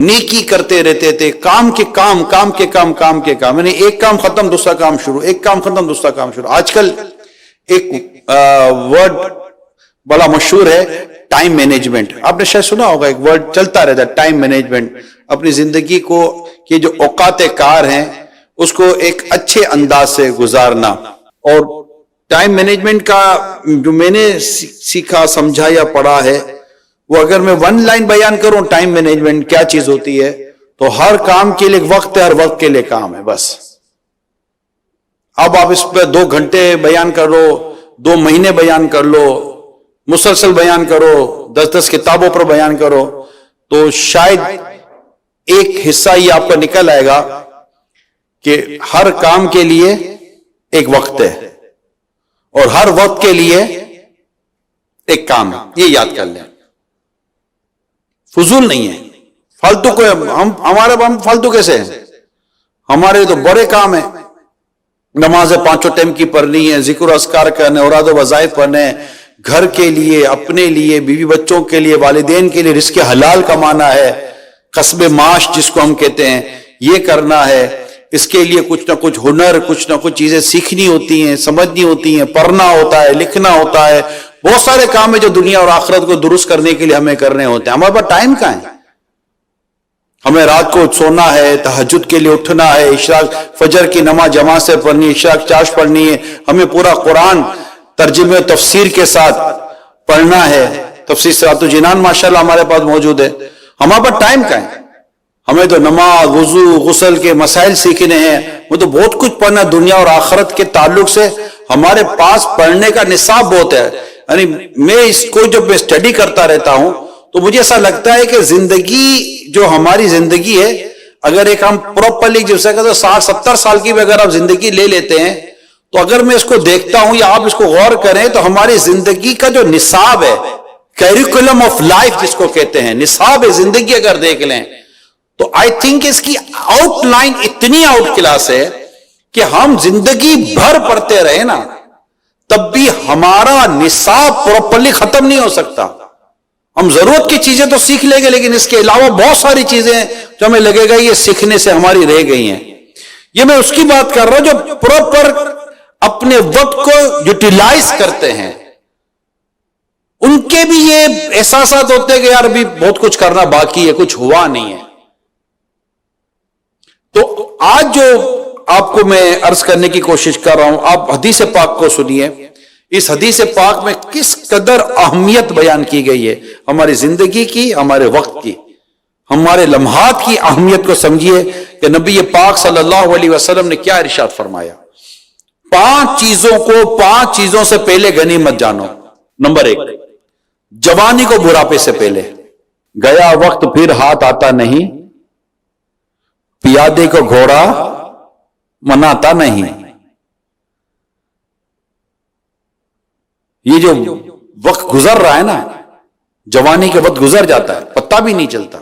نیکی کرتے رہتے تھے، کام کے کام، کام کے کام، کام کے کام، یعنی ایک کام ختم دوسرا کام شروع، ایک کام ختم دوسرا کام شروع۔ آج کل ایک ورڈ بڑا مشہور ہے، ٹائم مینجمنٹ۔ آپ نے شاید سنا ہوگا، ایک ورڈ چلتا رہتا ہے، ٹائم مینجمنٹ۔ اپنی زندگی کو کہ جو اوقات کار ہیں اس کو ایک اچھے انداز سے گزارنا۔ اور ٹائم مینجمنٹ کا جو میں نے سیکھا، سمجھا یا پڑھا ہے، وہ اگر میں ون لائن بیان کروں ٹائم مینجمنٹ کیا چیز ہوتی ہے، تو ہر کام کے لیے ایک وقت ہے، ہر وقت کے لیے کام ہے، بس۔ اب آپ اس پہ 2 گھنٹے بیان کر لو، 2 مہینے بیان کر لو، مسلسل بیان کرو، 10 کتابوں پر بیان کرو، تو شاید ایک حصہ یہ آپ کا نکل آئے گا کہ ہر کام کے لیے ایک وقت ہے اور ہر وقت کے لیے ایک کام ہے۔ یہ یاد کر لیں، فضول نہیں ہے، فالتو کو ہم فالتو کیسے ہیں؟ ہمارے تو بڑے کام ہیں، نمازیں 5 ٹائم کی پڑھنی ہے، ذکر و اذکار کرنے، اوراد و وظائف پڑھنے، گھر کے لیے، اپنے لیے، بیوی بچوں کے لیے، والدین کے لیے رزق حلال کمانا ہے، کسب معاش جس کو ہم کہتے ہیں، یہ کرنا ہے۔ اس کے لیے کچھ نہ کچھ ہنر، کچھ نہ کچھ چیزیں سیکھنی ہوتی ہیں، سمجھنی ہوتی ہیں، پڑھنا ہوتا ہے، لکھنا ہوتا ہے، بہت سارے کام ہیں جو دنیا اور آخرت کو درست کرنے کے لیے ہمیں کرنے ہوتے ہیں۔ ہمارے پاس ٹائم کہاں ہے؟ ہمیں رات کو سونا ہے، تہجد کے لیے اٹھنا ہے، اشراق فجر کی نماز جماعت سے پڑھنی ہے، اشراق چاش پڑھنی ہے، ہمیں پورا قرآن ترجمے و تفسیر کے ساتھ پڑھنا ہے، تفسیر صراط الجنان ماشاءاللہ ہمارے پاس موجود ہے۔ ہمارے پاس ٹائم کہاں ہے؟ ہمیں تو نماز، وضو، غسل کے مسائل سیکھنے ہیں، وہ تو بہت کچھ پڑھنا ہے دنیا اور آخرت کے تعلق سے۔ ہمارے پاس پڑھنے کا نصاب بہت ہے، یعنی میں اس کو جب میں اسٹڈی کرتا رہتا ہوں تو مجھے ایسا لگتا ہے کہ زندگی جو ہماری زندگی ہے، اگر ایک ہم پراپرلی جیسے کہ 60-70 سال کی بھی اگر آپ زندگی لے لیتے ہیں، تو اگر میں اس کو دیکھتا ہوں یا آپ اس کو غور کریں تو ہماری زندگی کا جو نصاب ہے، کیریکولم آف لائف جس کو کہتے ہیں، نصاب زندگی اگر دیکھ لیں تو آئی تھنک اس کی آؤٹ لائن اتنی آؤٹ کلاس ہے کہ ہم زندگی بھر پڑھتے رہے نا تب بھی ہمارا نصاب پراپرلی ختم نہیں ہو سکتا۔ ہم ضرورت کی چیزیں تو سیکھ لیں گے، لیکن اس کے علاوہ بہت ساری چیزیں جو ہمیں لگے گا یہ سیکھنے سے ہماری رہ گئی ہیں۔ یہ میں اس کی بات کر رہا ہوں جو پراپر اپنے وقت کو یوٹیلائز کرتے ہیں، ان کے بھی یہ احساسات ہوتے ہیں کہ یار ابھی بہت کچھ کرنا باقی ہے، کچھ ہوا نہیں ہے۔ تو آج جو آپ کو میں عرض کرنے کی کوشش کر رہا ہوں، آپ حدیث پاک کو سنیے۔ اس حدیث پاک میں کس قدر اہمیت بیان کی گئی ہے ہماری زندگی کی، ہمارے وقت کی، ہمارے لمحات کی اہمیت کو سمجھیے کہ نبی پاک صلی اللہ علیہ وسلم نے کیا ارشاد فرمایا۔ 5 چیزوں کو 5 چیزوں سے پہلے غنیمت جانو۔ نمبر 1، جوانی کو بڑھاپے سے پہلے۔ گیا وقت پھر ہاتھ آتا نہیں، پیادے کو گھوڑا مناتا نہیں۔ یہ جو وقت گزر رہا ہے نا، جوانی کے وقت گزر جاتا ہے، پتہ بھی نہیں چلتا۔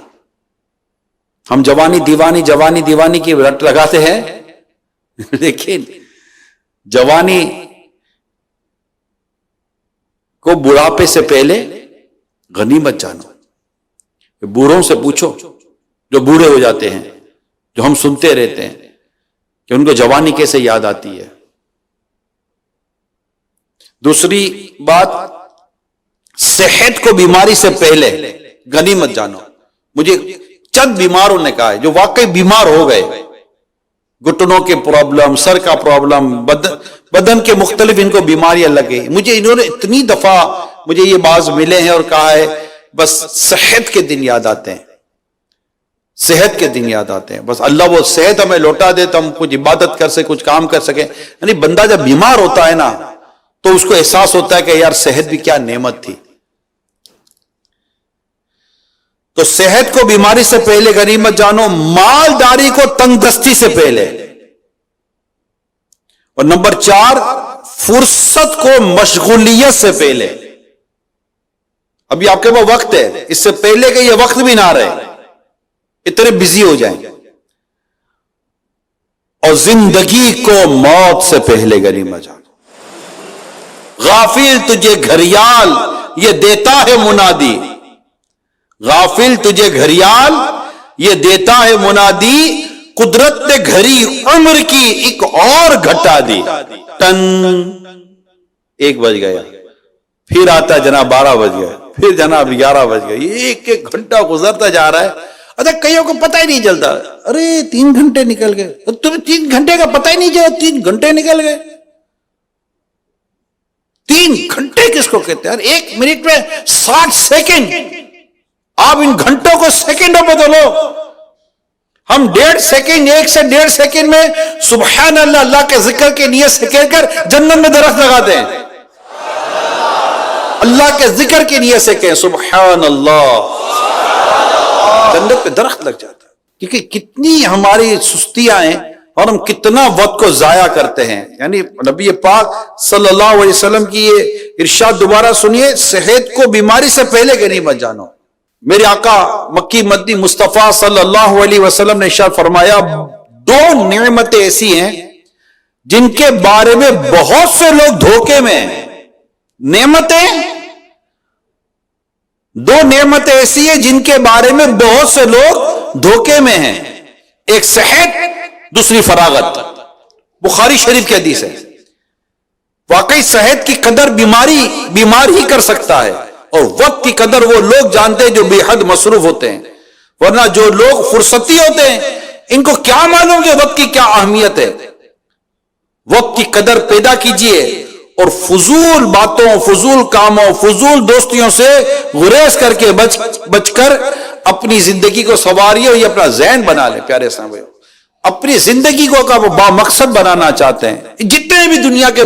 ہم جوانی دیوانی کی رٹ لگاتے ہیں، لیکن جوانی کو بڑھاپے سے پہلے غنیمت جانو۔ بوڑھوں سے پوچھو جو بوڑھے ہو جاتے ہیں، جو ہم سنتے رہتے ہیں کہ ان کو جوانی کیسے یاد آتی ہے۔ دوسری بات، صحت کو بیماری سے پہلے غنیمت جانو۔ مجھے چند بیماروں نے کہا ہے جو واقعی بیمار ہو گئے، گھٹنوں کے پرابلم، سر کا پرابلم، بدن کے مختلف ان کو بیماریاں لگ گئی۔ مجھے انہوں نے اتنی دفعہ مجھے یہ باز ملے ہیں اور کہا ہے بس صحت کے دن یاد آتے ہیں، صحت کے دن یاد آتے ہیں، بس اللہ وہ صحت ہمیں لوٹا دے تو ہم کچھ عبادت کر سکیں، کچھ کام کر سکیں۔ یعنی بندہ جب بیمار ہوتا ہے نا تو اس کو احساس ہوتا ہے کہ یار صحت بھی کیا نعمت تھی۔ تو صحت کو بیماری سے پہلے غنیمت جانو، مالداری کو تنگ دستی سے پہلے، اور نمبر 4، فرصت کو مشغولیت سے پہلے۔ ابھی آپ کے پاس وقت ہے، اس سے پہلے کہ یہ وقت بھی نہ رہے، اتنے بزی ہو جائیں۔ اور زندگی کو موت سے پہلے غنیمت جانو۔ غافل تجھے گھڑیال یہ دیتا ہے منادی، غافل تجھے گھڑیال یہ دیتا ہے منادی قدرت نے گھڑی عمر کی ایک اور گھٹا دی. ٹن 1 بج گیا, پھر آتا جناب 12 بج گیا, پھر جناب 11 بج گیا, ایک ایک گھنٹہ گزرتا جا رہا ہے. اچھا کئیوں کو پتہ ہی نہیں چلتا, ارے 3 گھنٹے نکل گئے, تمہیں 3 گھنٹے کا پتہ ہی نہیں چلا, 3 گھنٹے نکل گئے. 3 گھنٹے کس کو کہتے ہیں؟ 1 منٹ میں 60 سیکنڈ. آپ ان گھنٹوں کو سیکنڈوں میں بدلو. ہم 1.5 سیکنڈ, 1 سے 1.5 سیکنڈ میں سبحان اللہ, اللہ کے ذکر کے نیت سے کہہ کر جنت میں درخت لگاتے ہیں. اللہ کے ذکر کی نیت سے کہیں سبحان اللہ, جنت پہ درخت لگ جاتا ہے. کیونکہ کتنی ہماری سستیاں ہیں اور ہم کتنا وقت کو ضائع کرتے ہیں. یعنی نبی پاک صلی اللہ علیہ وسلم کی یہ ارشاد دوبارہ سنیے, صحت کو بیماری سے پہلے کہ نہیں بچ جانو. میرے آقا مکی مدنی مصطفیٰ صلی اللہ علیہ وسلم نے ارشاد فرمایا, 2 نعمتیں ایسی ہیں جن کے بارے میں بہت سے لوگ دھوکے میں ہیں. دو نعمتیں ایسی ہیں جن کے بارے میں بہت سے لوگ دھوکے میں ہیں. ایک صحت, دوسری فراغت. بخاری شریف کی حدیث ہے. واقعی صحت کی قدر بیمار ہی کر سکتا ہے, اور وقت کی قدر وہ لوگ جانتے ہیں جو بے حد مصروف ہوتے ہیں. ورنہ جو لوگ فرصتی ہوتے ہیں ان کو کیا معلوم کہ وقت کی کیا اہمیت ہے. وقت کی قدر پیدا کیجئے اور فضول باتوں, فضول کاموں, فضول دوستیوں سے گریز کر کے بچ کر اپنی زندگی کو سنواریے. یہ اپنا ذہن بنا لیں پیارے اسلام بھائیو. اپنی زندگی کو با مقصد بنانا چاہتے ہیں, جتنے بھی دنیا کے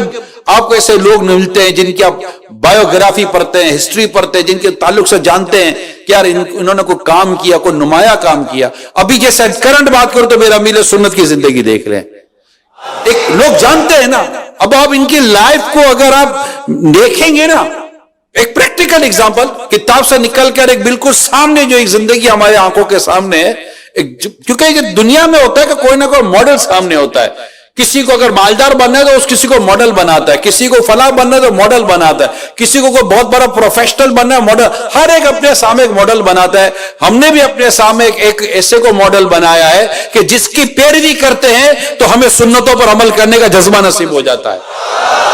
آپ کو ایسے لوگ ملتے ہیں جن کی آپ بایوگرافی پڑھتے ہیں, ہسٹری پڑھتے ہیں, جن کے تعلق سے جانتے ہیں کہ یار انہوں نے کوئی کام کیا, کوئی نمایاں کام کیا. ابھی جیسے کرنٹ بات کرو تو میرا میل سنت کی زندگی دیکھ رہے ہیں, ایک لوگ جانتے ہیں نا. اب آپ ان کی لائف کو اگر آپ دیکھیں گے نا, ایک پریکٹیکل ایگزامپل کتاب سے نکل کر ایک بالکل سامنے جو ایک زندگی ہمارے آنکھوں کے سامنے ہے. کیونکہ یہ دنیا میں ہوتا ہے کہ کوئی نہ کوئی ماڈل سامنے ہوتا ہے. کسی کو اگر مالدار بننا ہے تو اس کسی کو ماڈل بناتا ہے, کسی کو فلاں بننا ہے تو ماڈل بناتا ہے, کسی کو کوئی بہت بڑا پروفیشنل بننا ہے ماڈل. ہر ایک اپنے سامنے ایک ماڈل بناتا ہے. ہم نے بھی اپنے سامنے ایک ایسے کو ماڈل بنایا ہے کہ جس کی پیروی کرتے ہیں تو ہمیں سنتوں پر عمل کرنے کا جذبہ نصیب ہو جاتا ہے,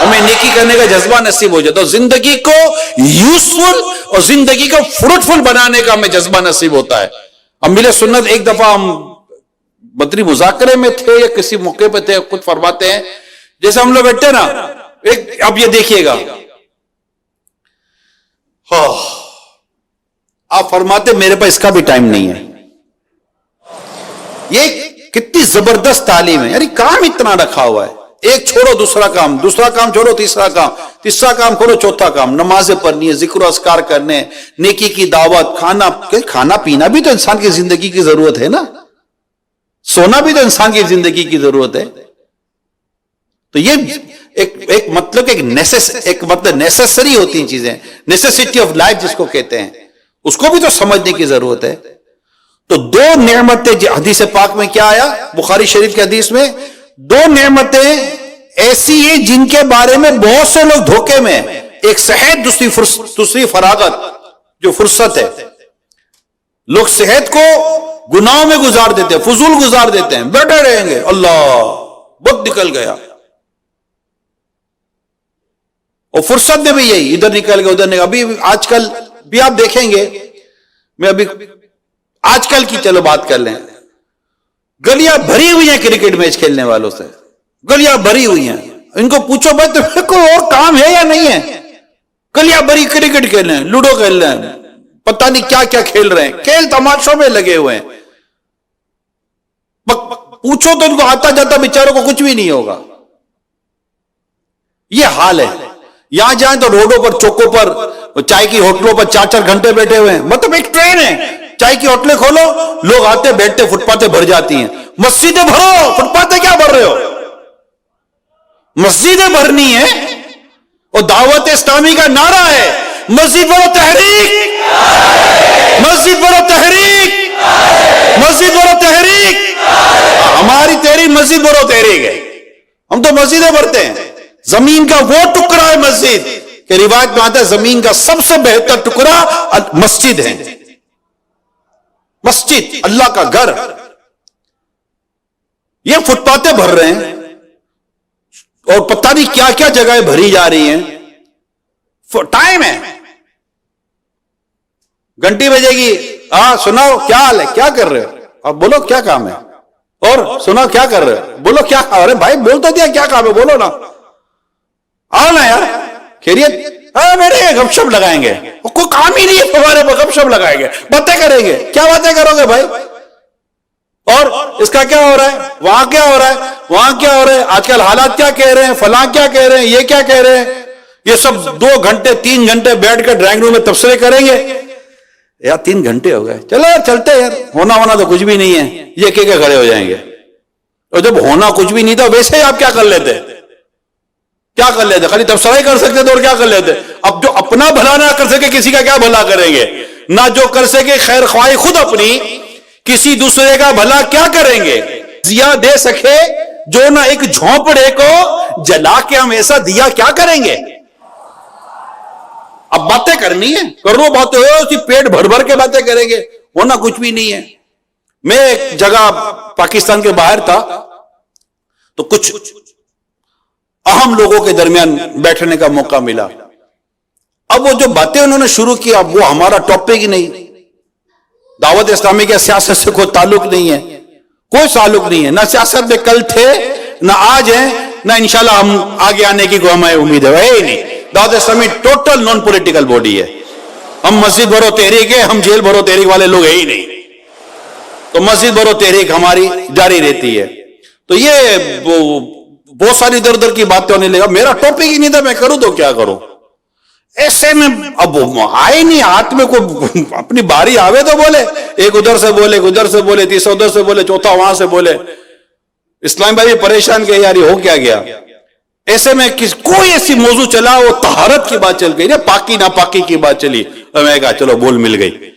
ہمیں نیکی کرنے کا جذبہ نصیب ہو جاتا ہے. زندگی کو یوزفل اور زندگی کو فروٹفل بنانے کا ہمیں جذبہ نصیب ہوتا ہے. ہم ملے سنت ایک دفعہ ہم بدری مذاکرے میں تھے یا کسی موقع پہ تھے, خود فرماتے ہیں جیسے ہم لوگ بیٹھے نا, اب یہ دیکھیے گا, آپ فرماتے میرے پاس اس کا بھی ٹائم نہیں ہے. یہ کتنی زبردست تعلیم ہے. یعنی کام اتنا رکھا ہوا ہے, ایک چھوڑو دوسرا کام چھوڑو تیسرا کام کھولو چوتھا کام, نمازیں پڑھنی ہے, ذکر و اذکار کرنے, نیکی کی دعوت, کھانا پینا بھی تو انسان کی زندگی کی ضرورت ہے نا, سونا بھی تو انسان کی زندگی کی ضرورت ہے. تو یہ ایک مطلب نیسیسری ہوتی ہیں چیزیں, نیسیسٹی آف لائف جس کو کہتے ہیں, اس کو بھی تو سمجھنے کی ضرورت ہے. تو 2 نعمتیں حدیث پاک میں کیا آیا, بخاری شریف کی حدیث میں, 2 نعمتیں ایسی ہیں جن کے بارے میں بہت سے لوگ دھوکے میں ہیں. ایک صحت, دوسری فراغت جو فرصت ہے. لوگ صحت کو گناہوں میں گزار دیتے ہیں, فضول گزار دیتے ہیں, بیٹھے رہیں گے, اللہ وقت نکل گیا. اور فرصت میں بھی یہی, ادھر نکل گیا ادھر نکل. ابھی آج کل بھی آپ دیکھیں گے, میں ابھی آج کل کی چلو بات کر لیں, گلیاں بھری ہوئی ہیں کرکٹ میچ کھیلنے والوں سے, گلیاں بھری ہوئی ہیں. ان کو پوچھو بھائی تمہیں کوئی اور کام ہے یا نہیں ہے؟ گلیاں بھری, کرکٹ کھیل رہے ہیں, لوڈو کھیل رہے ہیں, پتہ نہیں کیا کیا کھیل رہے ہیں, کھیل تماشوں میں لگے ہوئے ہیں. پوچھو تو ان کو آتا جاتا بیچاروں کو کچھ بھی نہیں ہوگا. یہ حال ہے. یہاں جائیں تو روڈوں پر, چوکوں پر, چائے کی ہوٹلوں پر 4 گھنٹے بیٹھے ہوئے ہیں. مطلب ایک ٹرین ہے, چائے کی ہوٹلیں کھولو, لوگ آتے بیٹھتے, فٹ پاتھیں بھر جاتی ہیں. مسجدیں بھرو, فٹ پاتھیں کیا بھر رہے ہو؟ مسجدیں بھرنی ہے, اور دعوت اسلامی کا نعرہ ہے مسجد بڑھو تحریک, مسجد بڑھو تحریک, مسجد بڑھو تحریک. ہماری تیری مسجد بڑھو تحریک ہے. ہم تو مسجدیں بھرتے ہیں. زمین کا وہ ٹکڑا ہے مسجد, کہ روایت میں آتا ہے زمین کا سب سے بہتر ٹکڑا مسجد ہے. مسجد, اللہ کا گھر, یہ فٹ پاتھیں بھر رہے ہیں اور پتہ نہیں کیا کیا جگہیں بھری جا رہی ہیں. ٹائم ہے, گھنٹی بجے گی, ہاں سناؤ کیا حال ہے, کیا کر رہے ہو, اب بولو کیا کام ہے, اور سناؤ کیا کر رہے ہو, بولو کیا, ارے بھائی بول تو دیا کیا کام ہے, بولو نا, آؤ نا یار, خیریت, میرے گپ شپ لگائیں گے, کوئی کام ہی نہیں ہے تمہارے پاس, گپ شپ لگائیں گے, باتیں کریں گے, کیا باتیں کرو گے بھائی, اور اس کا کیا ہو رہا ہے, وہاں کیا ہو رہا ہے, وہاں کیا ہو رہا ہے, آج کل حالات کیا کہہ رہے ہیں, فلاں کیا کہہ رہے ہیں, یہ کیا کہہ رہے ہیں, یہ سب 2 گھنٹے 3 گھنٹے بیٹھ کر ڈرائنگ روم میں تبصرے کریں گے. یار 3 گھنٹے ہو گئے, چلو چلتے یار, ہونا تو کچھ بھی نہیں ہے, یہ کہہ کے کھڑے ہو جائیں گے. اور جب ہونا کچھ بھی نہیں تھا ویسے ہی آپ کیا کر لیتے, کیا کر لیتے, خالی تبصرہ ہی کر سکتے تھے اور کیا کر لیتے. اب جو اپنا بھلا نہ کر سکے کسی کا کیا بھلا کریں گے, نہ جو کر سکے خیر خواہی خود اپنی, کسی دوسرے کا بھلا کیا کریں گے. دیا دے سکے جو نہ ایک جھونپڑے کو جلا کے ہم ایسا دیا کیا کریں گے. اب باتیں کرنی ہے, کرو باتیں, اسی پیٹ بھر بھر کے باتیں کریں گے, ہونا کچھ بھی نہیں ہے. میں ایک جگہ پاکستان کے باہر تھا تو کچھ اہم لوگوں کے درمیان بیٹھنے کا موقع ملا. اب وہ جو باتیں انہوں نے شروع کی, اب وہ ہمارا ٹاپک ہی نہیں. دعوت اسلامی کے سیاست سے کوئی تعلق نہیں ہے, کوئی تعلق نہیں ہے, نہ سیاست میں کل تھے نہ آج ہیں, نہ انشاءاللہ ہم آگے آنے کی کوئی ہمیں امید ہے نہیں. دعوت اسلامی ٹوٹل نان پولیٹیکل باڈی ہے. ہم مسجد بھرو تحریک ہے, ہم جیل بھرو تحریک والے لوگ ہیں ہی نہیں. تو مسجد بھرو تحریک ہماری جاری رہتی ہے. تو یہ بہت ساری ادھر ادھر کی باتیں ہونے لگا, میرا ٹاپک ہی نہیں تھا, میں کروں تو کیا کروں. ایسے میں اب آئے نہیں ہاتھ میں, کوئی اپنی باری آوے تو بولے, ایک ادھر سے بولے, ادھر سے بولے, تیسرا ادھر سے بولے, چوتھا وہاں سے بولے. اسلام بھائی پریشان کہ یار یہ ہو کیا گیا. ایسے میں کوئی ایسی موضوع چلا, وہ طہارت کی بات چل گئی, پاکی ناپاکی کی بات چلی, اور میں کہا چلو بول مل گئی.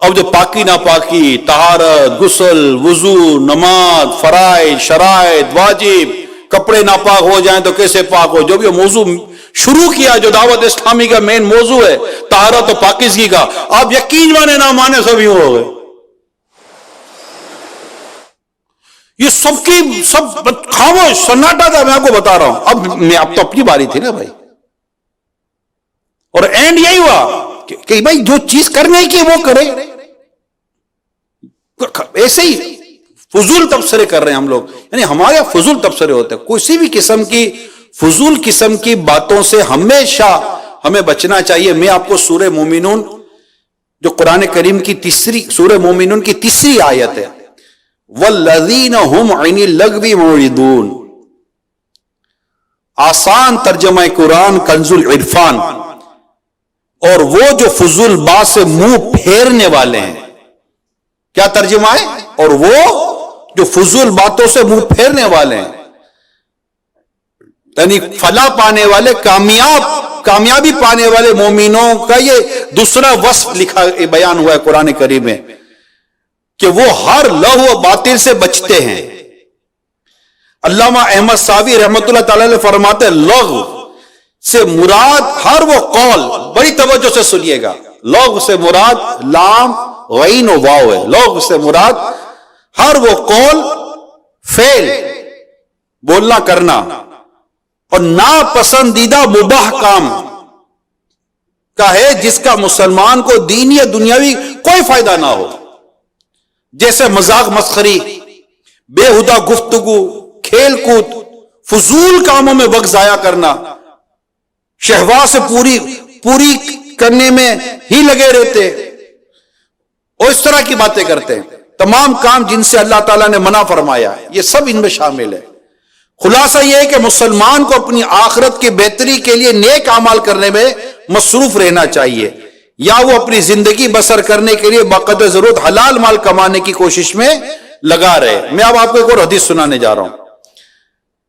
اب جو پاکی ناپاکی, طہارت, غسل, وضو, نماز, فرائض, شرائط, واجب, کپڑے ناپاک ہو جائیں تو کیسے پاک ہو, جو بھی موضوع شروع کیا جو دعوت اسلامی کا مین موضوع ہے طہارت و پاکیزگی کا, آپ یقین مانے نہ مانے سب یوں ہو گئے. یہ سب کی سب خاموش سناٹا تھا. میں آپ کو بتا رہا ہوں, اب تو اپنی باری تھی نا بھائی, اور اینڈ یہی ہوا کہ بھائی جو چیز کرنے کی وہ کرے. ایسے ہی فضول تبصرے کر رہے ہیں ہم لوگ, یعنی ہمارے فضول تبصرے ہوتے ہیں. کسی بھی قسم کی فضول قسم کی باتوں سے ہمیشہ ہمیں بچنا چاہیے. میں آپ کو سورہ مومنون جو قرآن کریم کی سورہ مومنون کی 3 آیت ہے, والذین هم عن اللغو معرضون, آسان ترجمہ قرآن کنز العرفان, اور وہ جو فضول بات سے منہ پھیرنے والے ہیں. کیا ترجمہ ہے, اور وہ جو فضول باتوں سے منہ پھیرنے والے ہیں, یعنی فلاح پانے والے, کامیابی پانے والے مومنوں کا یہ دوسرا وصف لکھا بیان ہوا ہے قرآن کریم میں, کہ وہ ہر لغو و باطل سے بچتے ہیں. علامہ احمد صاوی رحمت اللہ تعالی علیہ فرماتے ہیں لغو سے مراد ہر وہ قول, بڑی توجہ سے سنیے گا, لغو سے مراد لام غین و واو ہے. لغو سے مراد ہر وہ قول, فعل, بولنا کرنا, اور ناپسندیدہ مباح کام کا ہے جس کا مسلمان کو دینی یا دنیاوی کوئی فائدہ نہ ہو, جیسے مذاق مسخری, بےہودہ گفتگو, کھیل کود, فضول کاموں میں وقت ضائع کرنا, شہوات سے پوری کرنے میں ہی لگے رہتے, اور اس طرح کی باتیں کرتے ہیں. تمام کام جن سے اللہ تعالیٰ نے منع فرمایا ہے یہ سب ان میں شامل ہے. خلاصہ یہ ہے کہ مسلمان کو اپنی آخرت کی بہتری کے لیے نیک اعمال کرنے میں مصروف رہنا چاہیے, یا وہ اپنی زندگی بسر کرنے کے لیے بقدر ضرورت حلال مال کمانے کی کوشش میں لگا رہے. میں اب آپ کو ایک اور حدیث سنانے جا رہا ہوں.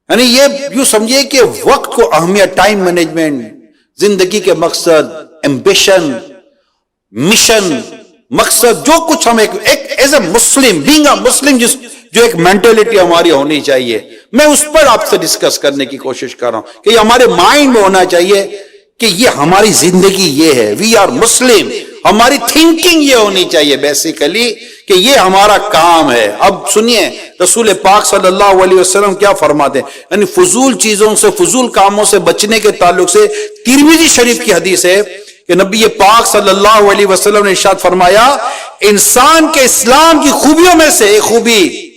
یعنی یہ یوں سمجھیے کہ وقت کو اہمیت, ٹائم مینجمنٹ, زندگی کے مقصد, ایمبیشن, مشن, مقصد, جو کچھ ہم as a Muslim, being a مسلم, جو ایک مینٹلٹی ہماری ہونی چاہیے, میں اس پر آپ سے ڈسکس کرنے کی کوشش کر رہا ہوں کہ یہ ہمارے مائنڈ میں ہونا چاہیے کہ یہ ہماری زندگی یہ ہے، وی آر مسلم، ہماری تھنکنگ یہ ہونی چاہیے بیسیکلی کہ یہ ہمارا کام ہے۔ اب سنیے رسول پاک صلی اللہ علیہ وسلم کیا فرماتے ہیں، یعنی فضول چیزوں سے، فضول کاموں سے بچنے کے تعلق سے ترمذی شریف کی حدیث ہے کہ نبی پاک صلی اللہ علیہ وسلم نے ارشاد فرمایا، انسان کے اسلام کی خوبیوں میں سے ایک خوبی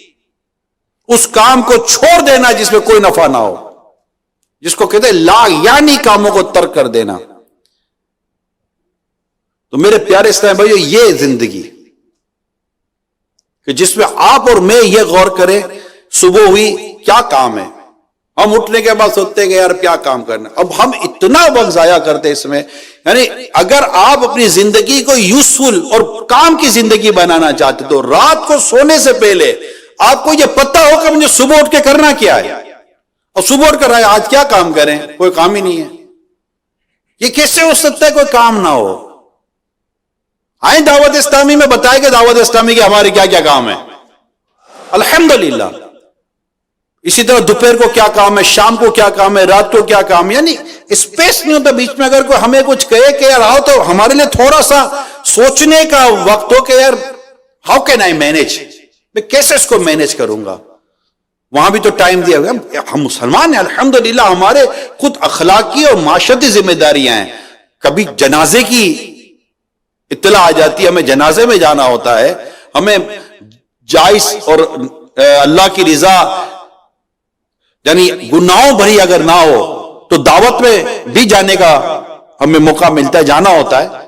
اس کام کو چھوڑ دینا جس میں کوئی نفع نہ ہو، جس کو کہتے ہیں لا یعنی کاموں کو ترک کر دینا۔ تو میرے پیارے اسلام بھائیو، یہ زندگی کہ جس میں آپ اور میں یہ غور کریں، صبح ہوئی کیا کام ہے، ہم اٹھنے کے بعد سوچتے ہیں کہ یار کیا کام کرنا، اب ہم اتنا وقت ضائع کرتے اس میں۔ یعنی اگر آپ اپنی زندگی کو یوزفل اور کام کی زندگی بنانا چاہتے تو رات کو سونے سے پہلے آپ کو یہ پتہ ہو کہ مجھے صبح اٹھ کے کرنا کیا ہے، اور صبح اٹھ کر آج کیا کام کریں، کوئی کام ہی نہیں ہے۔ یہ کیسے ہو سکتا ہے کوئی کام نہ ہو؟ آئیں دعوت اسلامی میں بتائے کہ دعوت اسلامی کے ہمارے کیا کیا کام ہے، الحمدللہ۔ اسی طرح دوپہر کو کیا کام ہے، شام کو کیا کام ہے، رات کو کیا کام ہے، یعنی اسپیس نہیں ہوتا بیچ میں۔ اگر کوئی ہمیں کچھ کہے کہ یار آؤ، تو ہمارے لیے تھوڑا سا سوچنے کا وقت ہو کہ یار ہاؤ کین آئی مینج، میں کیسے اس کو مینج کروں گا، وہاں بھی تو ٹائم دیا ہوا۔ ہم مسلمان ہیں الحمدللہ، ہمارے خود اخلاقی اور معاشرتی ذمہ داریاں ہیں۔ کبھی جنازے کی اطلاع آ جاتی ہے، ہمیں جنازے میں جانا ہوتا ہے، ہمیں جائز اور اللہ کی رضا یعنی گناہوں بھری اگر نہ ہو تو دعوت میں بھی جانے کا ہمیں موقع ملتا ہے، جانا ہوتا ہے۔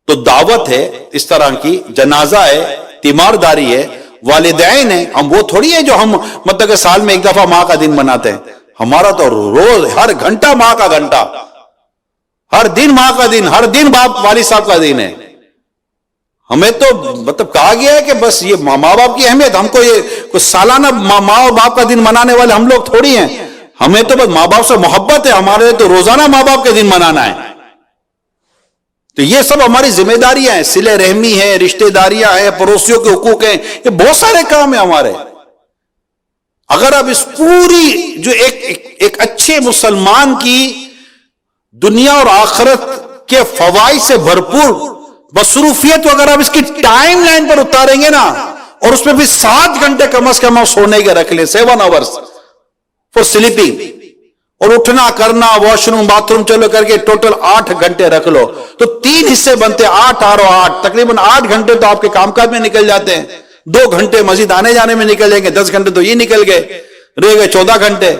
تو دعوت ہے اس طرح کی، جنازہ ہے، تیمارداری ہے، والدین ہیں، ہم وہ تھوڑی ہے جو ہم مطلب کہ سال میں ایک دفعہ ماں کا دن مناتے ہیں۔ ہمارا تو روز ہر گھنٹہ ماں کا گھنٹہ، ہر دن ماں کا دن، ہر دن باپ والد صاحب کا دن ہے۔ ہمیں تو مطلب کہا گیا ہے کہ بس یہ ماں باپ کی اہمیت، ہم کو یہ کچھ سالانہ ماں اور باپ کا دن منانے والے ہم لوگ تھوڑی ہیں، ہمیں تو بس ماں باپ سے محبت ہے، ہمارے تو روزانہ ماں باپ کے دن منانا ہے۔ تو یہ سب ہماری ذمہ داریاں ہیں، صلہ رحمی ہے، رشتہ داریاں ہیں، پڑوسیوں کے حقوق ہیں، یہ بہت سارے کام ہیں ہمارے۔ اگر اب اس پوری جو ایک اچھے مسلمان کی دنیا اور آخرت کے فوائد سے بھرپور مصروفیت اگر آپ اس کی ٹائم لائن پر اتاریں گے نا، اور اس میں بھی 7 گھنٹے کم از کم آپ سونے کے رکھ لیں، 7 hours فار سلیپنگ، اور اٹھنا کرنا، واش روم باتھ روم چلو کر کے ٹوٹل 8 گھنٹے رکھ لو، تو 3 حصے بنتے، 8 اور 8، تقریباً 8 گھنٹے تو آپ کے کام کاج میں نکل جاتے ہیں، 2 گھنٹے مزید آنے جانے میں نکل جائیں گے، 10 گھنٹے تو یہ نکل گئے، رہ گئے 14 گھنٹے،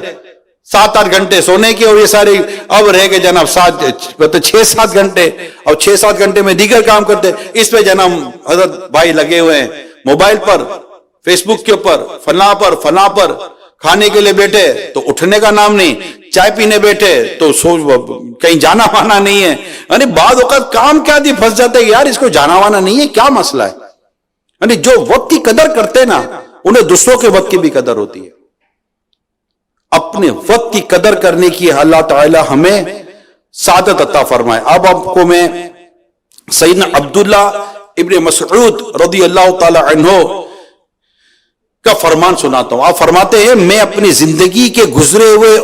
7-8 گھنٹے سونے کی، اور یہ ساری اب رہ گئے جناب 6-7 گھنٹے، اور 6-7 گھنٹے میں دیگر کام کرتے۔ اس پہ جناب حضرت بھائی لگے ہوئے ہیں موبائل پر، فیس بک کے اوپر، فلاں پر، کھانے کے لیے بیٹھے تو اٹھنے کا نام نہیں، چائے پینے بیٹھے تو کہیں جانا وانا نہیں ہے۔ یعنی بعض اوقات کام کیا دی پھنس جاتے ہیں، یار اس کو جانا وانا نہیں ہے، کیا مسئلہ ہے؟ یعنی جو وقت کی قدر کرتے نا، انہیں دوسروں کے وقت کی بھی قدر ہوتی ہے۔ اپنے وقت کی قدر کرنے کی اللہ تعالی ہمیں سعادت عطا فرمائے۔ اب آپ کو میں سیدنا عبداللہ ابن مسعود رضی اللہ تعالی عنہ کا فرمان سناتا ہوں۔ آپ فرماتے ہیں، میں اپنی زندگی کے گزرے ہوئے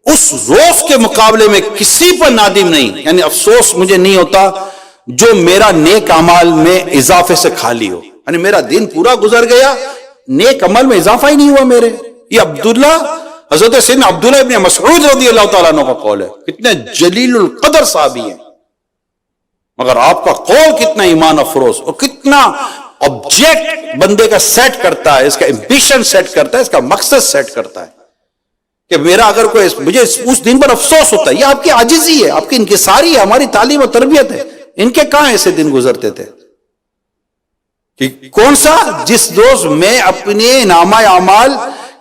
اس روز کے مقابلے میں کسی پر نادم نہیں، یعنی افسوس مجھے نہیں ہوتا جو میرا نیک عمل میں اضافے سے خالی ہو۔ یعنی میرا دن پورا گزر گیا، نیک عمل میں اضافہ ہی نہیں ہوا میرے۔ یہ عبداللہ حضرت سیدنا عبداللہ ابن مسعود رضی اللہ تعالیٰ عنہ کا قول ہے۔ کتنے جلیل القدر صحابی ہیں، مگر آپ کا قول کتنا ایمان افروز اور کتنا آبجیکٹ بندے کا سیٹ کرتا ہے، اس کا ایمبیشن سیٹ کرتا ہے، اس کا مقصد سیٹ کرتا ہے کہ میرا اگر کوئی مجھے اس دن پر افسوس ہوتا ہے۔ یہ آپ کی عاجزی ہے، آپ کی انکساری ہے، ہماری تعلیم و تربیت ہے۔ ان کے کہاں ایسے دن گزرتے تھے کہ کون سا، جس روز میں اپنے نامہ اعمال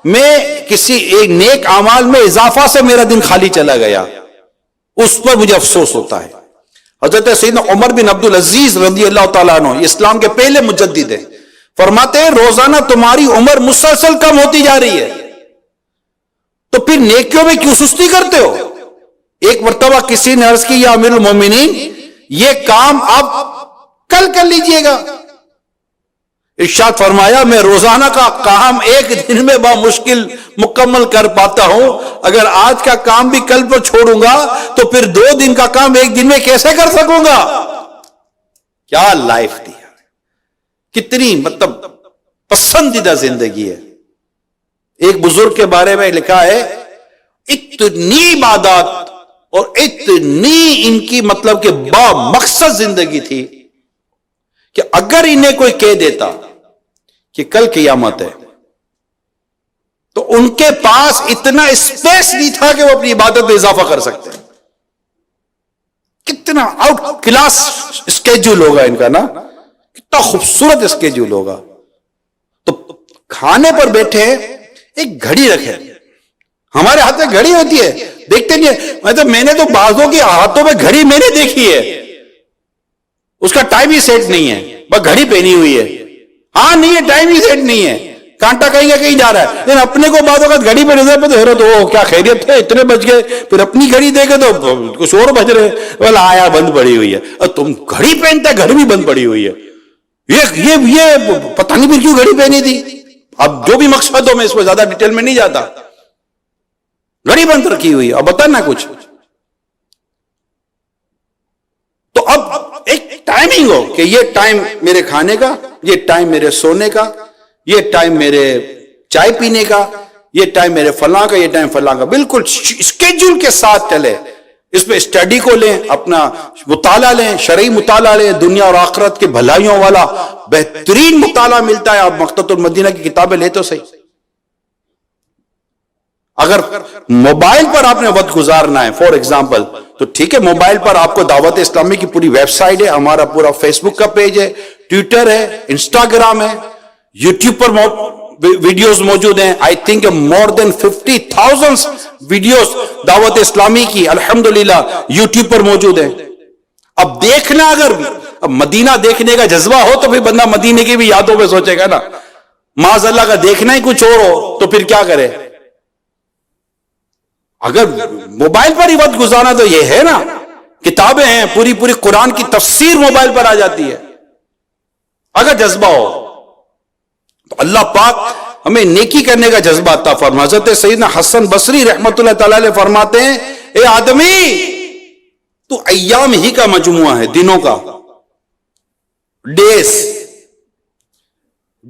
میں کسی ایک نیک اعمال میں اضافہ سے میرا دن خالی چلا گیا، اس پر مجھے افسوس ہوتا ہے۔ حضرت سیدنا عمر بن عبد العزیز رضی اللہ تعالیٰ عنہ، اسلام کے پہلے مجدد ہیں، فرماتے ہیں روزانہ تمہاری عمر مسلسل کم ہوتی جا رہی ہے، تو پھر نیکیوں میں کیوں سستی کرتے ہو؟ ایک مرتبہ کسی نے عرض کی، یا امیر المومنین، یہ کام آپ کل کر لیجئے گا۔ ارشاد فرمایا میں روزانہ کا کام ایک دن میں بمشکل مکمل کر پاتا ہوں، اگر آج کا کام بھی کل پر چھوڑوں گا تو پھر 2 دن کا کام ایک دن میں کیسے کر سکوں گا؟ کیا لائف دی، کتنی مطلب پسندیدہ زندگی ہے۔ ایک بزرگ کے بارے میں لکھا ہے اتنی عبادات اور اتنی ان کی مطلب کہ با مقصد زندگی تھی کہ اگر انہیں کوئی کہہ دیتا کہ کل قیامت ہے تو ان کے پاس اتنا اسپیس نہیں تھا کہ وہ اپنی عبادت میں اضافہ کر سکتے۔ کتنا آؤٹ کلاس اسکیڈول ہوگا ان کا نا، کتنا خوبصورت اسکیڈول ہوگا۔ تو کھانے پر بیٹھے ایک گھڑی رکھے، ہمارے ہاتھ میں گھڑی ہوتی ہے دیکھتے نہیں ہے، مطلب میں نے تو بعضوں کے ہاتھوں میں گھڑی میں نے دیکھی ہے، اس کا ٹائم ہی سیٹ نہیں ہے، بس گھڑی پہنی ہوئی ہے، ہاں نہیں ہے ٹائم ہی سیٹ نہیں ہے، کانٹا کہیں گا کہیں جا رہا ہے، لیکن اپنے کو بعض اوقات گھڑی پہ نظر پہ تو حیرت ہو کیا خیریت تھے اتنے بج گئے، پھر اپنی گھڑی دیکھے تو کچھ اور بج رہے، بولا آیا بند پڑی ہوئی ہے، اور تم گھڑی پہنتا ہے گھڑی بھی بند پڑی ہوئی ہے، یہ پتہ نہیں پھر کیوں گھڑی پہنی تھی۔ اب جو بھی مقصد ہو میں اس میں زیادہ ڈیٹیل میں نہیں جاتا، گھڑی بند رکھی ہوئی ہے، اب بتانا کچھ تو اب ایک ٹائمنگ ہو کہ یہ ٹائم میرے کھانے کا، یہ ٹائم میرے سونے کا، یہ ٹائم میرے چائے پینے کا، یہ ٹائم میرے فلاں کا، یہ ٹائم فلاں کا، بالکل اسکیڈول کے ساتھ چلے۔ اس میں اسٹڈی کو لیں، اپنا مطالعہ لیں، شرعی مطالعہ لیں، دنیا اور آخرت کے بھلائیوں والا بہترین مطالعہ ملتا ہے۔ آپ مکتبۃ المدینہ کی کتابیں لے تو صحیح۔ اگر موبائل پر آپ نے وقت گزارنا ہے فار ایگزامپل تو ٹھیک ہے، موبائل پر آپ کو دعوت اسلامی کی پوری ویب سائٹ ہے، ہمارا پورا فیس بک کا پیج ہے، ٹویٹر ہے، انسٹاگرام ہے، یوٹیوب پر ویڈیوز موجود ہیں۔ I think more then 50,000 videos دعوت اسلامی کی الحمدللہ یوٹیوب پر موجود ہیں۔ اب دیکھنا، اگر اب مدینہ دیکھنے کا جذبہ ہو تو پھر بندہ مدینے کی بھی یادوں پہ سوچے گا نا، معاذ اللہ کا دیکھنا ہی کچھ اور ہو تو پھر کیا کرے؟ اگر موبائل پر ہی وقت گزارنا تو یہ ہے نا، کتابیں ہیں، پوری قرآن کی تفسیر موبائل پر آ جاتی ہے۔ اگر جذبہ ہو تو اللہ پاک ہمیں نیکی کرنے کا جذبہ عطا فرمائے۔ حضرت سیدنا حسن بصری رحمت اللہ تعالی علیہ فرماتے ہیں، اے آدمی تو ایام ہی کا مجموعہ ہے، دنوں کا، ڈیز۔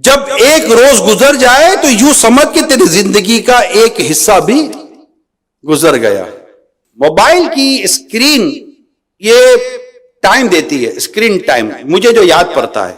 جب ایک روز گزر جائے تو یوں سمجھ کہ تیری زندگی کا ایک حصہ بھی گزر گیا۔ موبائل کی اسکرین یہ ٹائم دیتی ہے، اسکرین ٹائم مجھے جو یاد پڑتا ہے